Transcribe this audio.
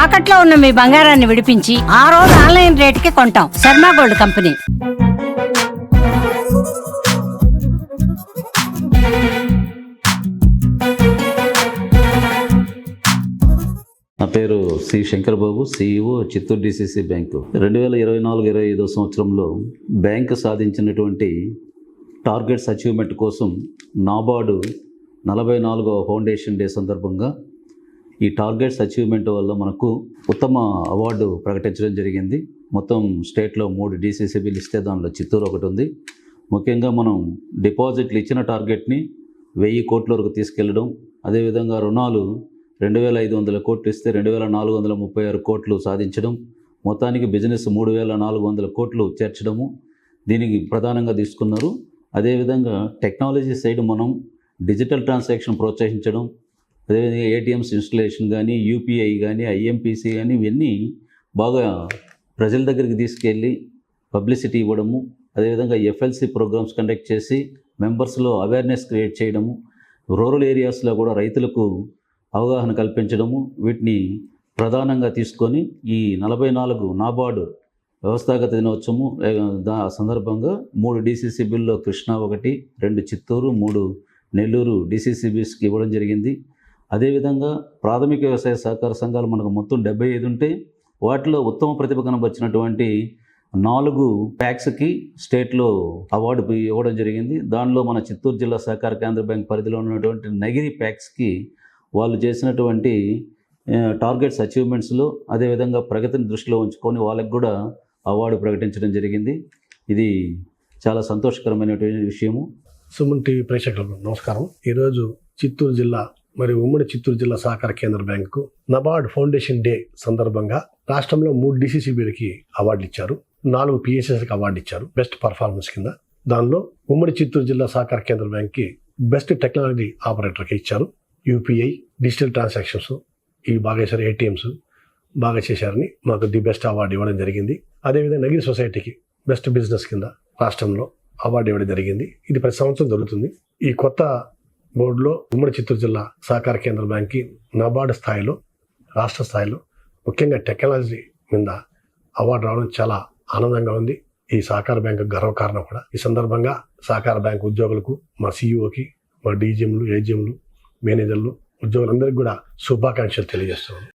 తాకట్లో ఉన్న మీ బంగారాన్ని విడిపించి ఆ రోజు ఆన్లైన్ రేటుకి కొంటాం. Sharma gold company. నా పేరు సి శంకర్ బాబు, CEO, చిత్తూరు DCC బ్యాంకు. 2024-25 సంవత్సరంలో బ్యాంకు సాధించినటువంటి టార్గెట్స్ అచీవ్మెంట్ కోసం నాబార్డు 44వ ఫౌండేషన్ డే సందర్భంగా ఈ టార్గెట్స్ అచీవ్మెంట్ వల్ల మనకు ఉత్తమ అవార్డు ప్రకటించడం జరిగింది. మొత్తం స్టేట్లో 3 DCCBలు ఇస్తే దానిలో చిత్తూరు ఒకటి ఉంది. ముఖ్యంగా మనం డిపాజిట్లు ఇచ్చిన టార్గెట్ని 1000 కోట్ల వరకు తీసుకెళ్లడం, అదేవిధంగా రుణాలు 2500 కోట్లు ఇస్తే 2436 కోట్లు సాధించడం, మొత్తానికి బిజినెస్ 3400 కోట్లు చేర్చడము దీనికి ప్రధానంగా తీసుకున్నారు. అదేవిధంగా టెక్నాలజీ సైడ్ మనం డిజిటల్ ట్రాన్సాక్షన్ ప్రోత్సహించడం, అదేవిధంగా ATMs ఇన్స్టలేషన్ కానీ, UPI కానీ, IMPC కానీ ఇవన్నీ బాగా ప్రజల దగ్గరికి తీసుకెళ్ళి పబ్లిసిటీ ఇవ్వడము, అదేవిధంగా FLC ప్రోగ్రామ్స్ కండక్ట్ చేసి మెంబర్స్లో అవేర్నెస్ క్రియేట్ చేయడము, రూరల్ ఏరియాస్లో కూడా రైతులకు అవగాహన కల్పించడము, వీటిని ప్రధానంగా తీసుకొని ఈ 44 నాబార్డు వ్యవస్థాగత దినోత్సవము సందర్భంగా 3 DCCBల్లో కృష్ణా 1, 2 చిత్తూరు, 3 నెల్లూరు DCCBస్కి ఇవ్వడం జరిగింది. అదేవిధంగా ప్రాథమిక వ్యవసాయ సహకార సంఘాలు మనకు మొత్తం 75 ఉంటే వాటిలో ఉత్తమ ప్రతిభ కనబరిచినటువంటి 4 ప్యాక్స్కి స్టేట్లో అవార్డు ఇవ్వడం జరిగింది. దానిలో మన చిత్తూరు జిల్లా సహకార కేంద్ర బ్యాంక్ పరిధిలో ఉన్నటువంటి నగిరి ప్యాక్స్కి వాళ్ళు చేసినటువంటి టార్గెట్స్ అచీవ్మెంట్స్లో అదేవిధంగా ప్రగతిని దృష్టిలో ఉంచుకొని వాళ్ళకి కూడా అవార్డు ప్రకటించడం జరిగింది. ఇది చాలా సంతోషకరమైనటువంటి విషయము. సుమన్ టీవీ ప్రేక్షకులకు నమస్కారం. ఈరోజు చిత్తూరు జిల్లా మరియు ఉమ్మడి చిత్తూరు జిల్లా సహకార కేంద్ర బ్యాంకు నబార్డ్ ఫౌండేషన్ డే సందర్భంగా రాష్ట్రంలో 3 DCCBలకి అవార్డులు ఇచ్చారు, 4 PSSకి అవార్డు ఇచ్చారు బెస్ట్ పర్ఫార్మెన్స్ కింద. దానిలో ఉమ్మడి చిత్తూరు జిల్లా సహకార కేంద్ర బ్యాంక్కి బెస్ట్ టెక్నాలజీ ఆపరేటర్కి ఇచ్చారు. UPI, డిజిటల్ ట్రాన్సాక్షన్స్ ఇవి బాగా చేశారు, ATMs బాగా చేశారని మాకు ది బెస్ట్ అవార్డు ఇవ్వడం జరిగింది. అదేవిధంగా నగిరి సొసైటీకి బెస్ట్ బిజినెస్ కింద రాష్ట్రంలో అవార్డు ఇవ్వడం జరిగింది. ఇది ప్రతి సంవత్సరం జరుగుతుంది. ఈ కొత్త బోర్డులో ఉమ్మడి చిత్తూరు జిల్లా సహకార కేంద్ర బ్యాంక్కి నబార్డు స్థాయిలో, రాష్ట్ర స్థాయిలో ముఖ్యంగా టెక్నాలజీ మీద అవార్డు రావడం చాలా ఆనందంగా ఉంది. ఈ సహకార బ్యాంకు గర్వకారణం కూడా. ఈ సందర్భంగా సహకార బ్యాంకు ఉద్యోగులకు, మా CEOకి, మా DGMలు, AGMలు, మేనేజర్లు, ఉద్యోగులందరికీ కూడా శుభాకాంక్షలు తెలియజేస్తున్నాను.